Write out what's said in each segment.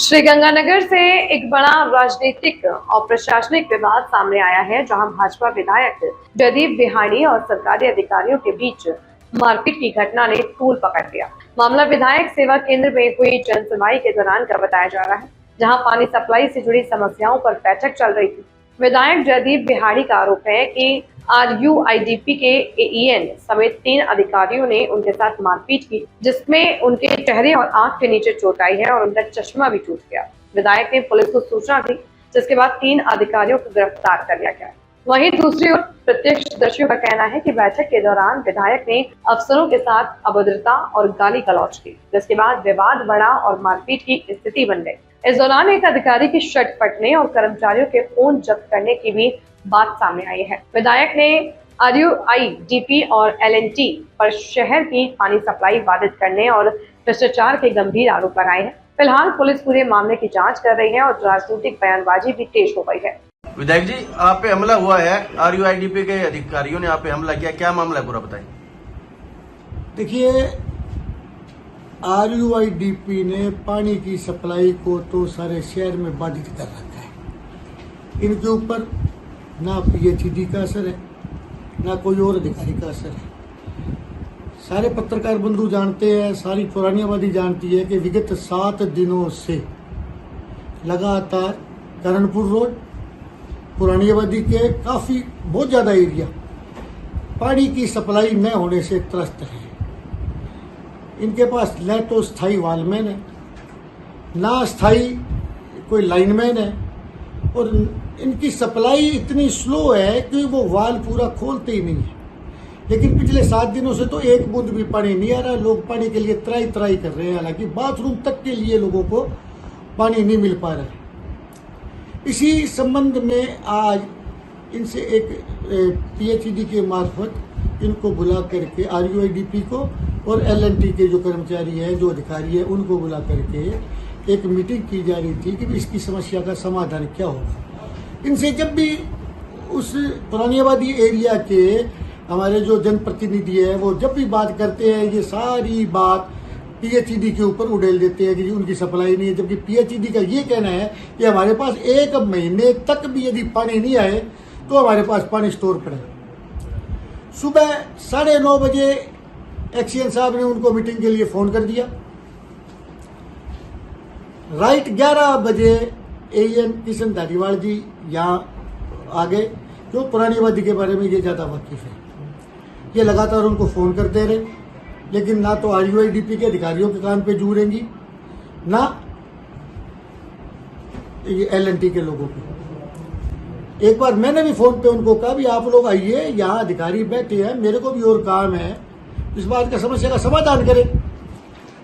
श्रीगंगानगर से एक बड़ा राजनीतिक और प्रशासनिक विवाद सामने आया है, जहां भाजपा विधायक जयदीप बिहाड़ी और सरकारी अधिकारियों के बीच मारपीट की घटना ने तूल पकड़ लिया। मामला विधायक सेवा केंद्र में हुई जनसुनवाई के दौरान का बताया जा रहा है, जहां पानी सप्लाई से जुड़ी समस्याओं पर बैठक चल रही थी। विधायक जयदीप बिहाड़ी का आरोप है कि RUIDP के AEN समेत 3 अधिकारियों ने उनके साथ मारपीट की, जिसमें उनके चेहरे और आंख के नीचे चोट आई है और उनका चश्मा भी टूट गया। विधायक ने पुलिस को सूचना दी, जिसके बाद 3 अधिकारियों को गिरफ्तार कर लिया गया। वहीं दूसरी ओर प्रत्यक्षदर्शियों का कहना है कि बैठक के दौरान विधायक ने अफसरों के साथ अभद्रता और गाली गलौज की, जिसके बाद विवाद बढ़ा और मारपीट की स्थिति बन गई। इस दौरान एक अधिकारी की शर्ट फटने और कर्मचारियों के फोन जब्त करने की भी बात सामने आई है। विधायक ने RUIDP और LNT पर शहर की पानी सप्लाई बाधित करने और भ्रष्टाचार के गंभीर आरोप लगाए हैं। फिलहाल पुलिस पूरे मामले की जांच कर रही है और राजनीतिक बयानबाजी भी तेज हो गई है। विधायक जी, आप पे हमला हुआ है, RUIDP के अधिकारियों ने आप पे हमला किया, क्या मामला है पूरा बताइए। देखिए, RUIDP ने पानी की सप्लाई को तो सारे शहर में बाधित कर रखा है। इनके ऊपर ना PHED का असर है, ना कोई और अधिकारी का असर है। सारे पत्रकार बंधु जानते हैं, सारी पुरानी आबादी जानती है कि विगत 7 दिनों से लगातार करणपुर रोड, पुरानी आबादी के काफ़ी बहुत ज़्यादा एरिया पानी की सप्लाई न होने से त्रस्त है। इनके पास न तो स्थायी वालमैन है, ना स्थायी कोई लाइनमैन है, और इनकी सप्लाई इतनी स्लो है कि वो वाल पूरा खोलते ही नहीं है। लेकिन पिछले 7 दिनों से तो एक बूंद भी पानी नहीं आ रहा। लोग पानी के लिए त्राई त्राई कर रहे हैं, हालांकि बाथरूम तक के लिए लोगों को पानी नहीं मिल पा रहा है। इसी संबंध में आज इनसे एक PHED के मार्फत इनको बुला करके RUIDP को और LNT के जो कर्मचारी हैं, जो अधिकारी हैं, उनको बुला करके एक मीटिंग की जा रही थी कि इसकी समस्या का समाधान क्या होगा। इनसे जब भी उस पुरानी आबादी एरिया के हमारे जो जनप्रतिनिधि है, वो जब भी बात करते हैं, ये सारी बात PHED के ऊपर उड़ेल देते हैं कि उनकी सप्लाई नहीं है। जबकि PHED का ये कहना है कि हमारे पास 1 महीने तक भी यदि पानी नहीं आए तो हमारे पास पानी स्टोर पर है। सुबह 9:30 बजे एक्सीएन साहब ने उनको मीटिंग के लिए फ़ोन कर दिया। राइट 11 बजे AEN किशन धारीवाल जी यहाँ आ गए, जो पुरानी आबादी के बारे में ये ज़्यादा वाकिफ है। ये लगातार उनको फ़ोन करते रहे, लेकिन ना तो RUIDP के अधिकारियों के कान पे जू रहेंगी, ना ये LNT के लोगों पे। एक बार मैंने भी फ़ोन पे उनको कहा भी आप लोग आइए, यहाँ अधिकारी बैठे हैं, मेरे को भी और काम है, इस बात का समस्या का समाधान करें।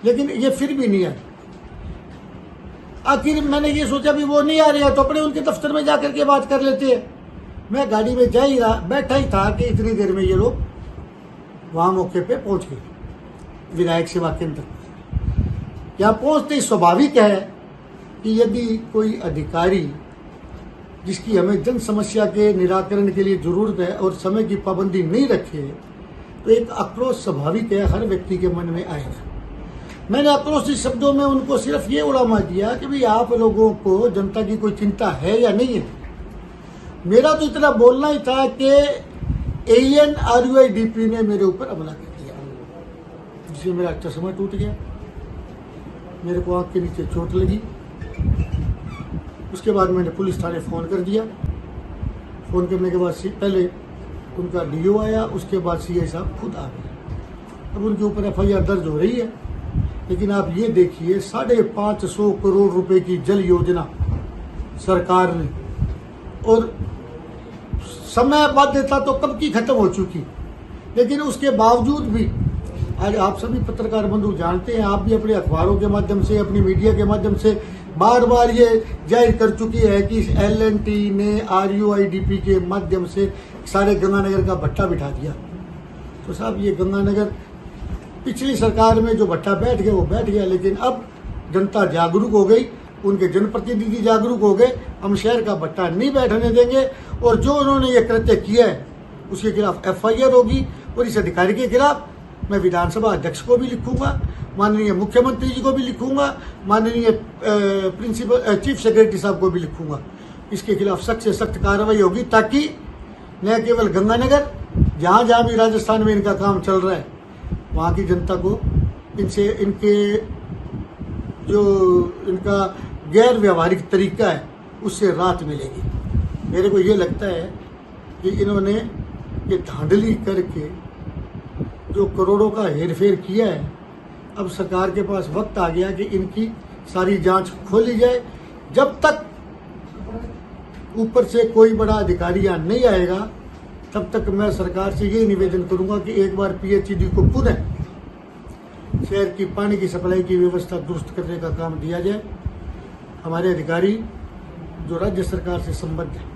लेकिन ये फिर भी नहीं आए। आखिर मैंने ये सोचा भी वो नहीं आ रहे हैं तो अपने उनके दफ्तर में जाकर के बात कर लेते हैं। मैं गाड़ी में जा ही रहा, बैठा ही था कि इतनी देर में ये लोग वहाँ मौके पे पहुँच गए, विधायक सेवा केंद्र। यहाँ पहुँचते ही स्वाभाविक है कि यदि कोई अधिकारी जिसकी हमें जन समस्या के निराकरण के लिए जरूरत है और समय की पाबंदी नहीं रखे, तो एक आक्रोश स्वाभाविक है, हर व्यक्ति के मन में आएगा। मैंने आक्रोशित शब्दों में उनको सिर्फ ये उड़ामा दिया कि भाई आप लोगों को जनता की कोई चिंता है या नहीं है। मेरा तो इतना बोलना ही था कि AEN RUIDP ने मेरे ऊपर हमला कर दिया, जिससे मेरा चश्मा टूट गया, मेरे को आंख के नीचे चोट लगी। उसके बाद मैंने पुलिस थाने फ़ोन कर दिया। फ़ोन करने के बाद पहले उनका DO आया, उसके बाद CI साहब खुद आ गए। अब उनके ऊपर FIR दर्ज हो रही है। लेकिन आप ये देखिए, 550 करोड़ रुपए की जल योजना सरकार ने, और समय बाध्यता तो कब की खत्म हो चुकी, लेकिन उसके बावजूद भी आज आप सभी पत्रकार बंधु जानते हैं, आप भी अपने अखबारों के माध्यम से, अपनी मीडिया के माध्यम से बार बार ये जाहिर कर चुकी है कि LNT ने RUIDP के माध्यम से सारे गंगानगर का भट्टा बिठा दिया। तो साहब, ये गंगानगर पिछली सरकार में जो भट्टा बैठ गया वो बैठ गया, लेकिन अब जनता जागरूक हो गई, उनके जनप्रतिनिधि जागरूक हो गए। हम शहर का भट्टा नहीं बैठने देंगे, और जो उन्होंने ये कृत्य किया है उसके खिलाफ FIR होगी, और इस अधिकारी के खिलाफ मैं विधानसभा अध्यक्ष को भी लिखूंगा, माननीय मुख्यमंत्री जी को भी लिखूंगा, माननीय प्रिंसिपल चीफ सेक्रेटरी साहब को भी लिखूंगा। इसके खिलाफ सख्त से सख्त कार्रवाई होगी, ताकि न केवल गंगानगर, जहाँ जहाँ भी राजस्थान में इनका काम चल रहा है, वहाँ की जनता को इनसे इनके जो इनका गैर व्यावहारिक तरीका है उससे राहत मिलेगी। मेरे को ये लगता है कि इन्होंने ये धांधली करके जो करोड़ों का हेरफेर किया है, अब सरकार के पास वक्त आ गया कि इनकी सारी जांच खोली जाए। जब तक ऊपर से कोई बड़ा अधिकारी यहाँ नहीं आएगा, तब तक मैं सरकार से यही निवेदन करूंगा कि एक बार पीएचईडी को पुनः शहर की पानी की सप्लाई की व्यवस्था दुरुस्त करने का काम दिया जाए। हमारे अधिकारी जो राज्य सरकार से संबद्ध है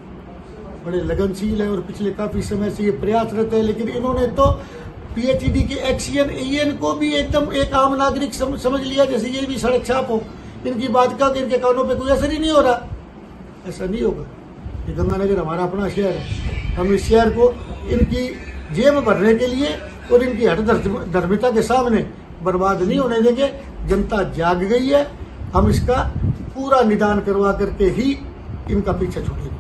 बड़े लगनशील है और पिछले काफी समय से ये प्रयासरत है, लेकिन इन्होंने तो पीएचईडी के एक्सीएन एएन को भी एकदम एक आम नागरिक समझ लिया, जैसे ये भी सड़क छाप हो। इनकी बात का इनके कानों पे कोई असर ही नहीं हो रहा। ऐसा नहीं होगा। ये गंगानगर हमारा अपना शहर है, हम इस शहर को इनकी जेब भरने के लिए और इनकी हठधर्मिता के सामने बर्बाद नहीं होने देंगे। जनता जाग गई है, हम इसका पूरा निदान करवा करके ही इनका पीछा छूटेंगे।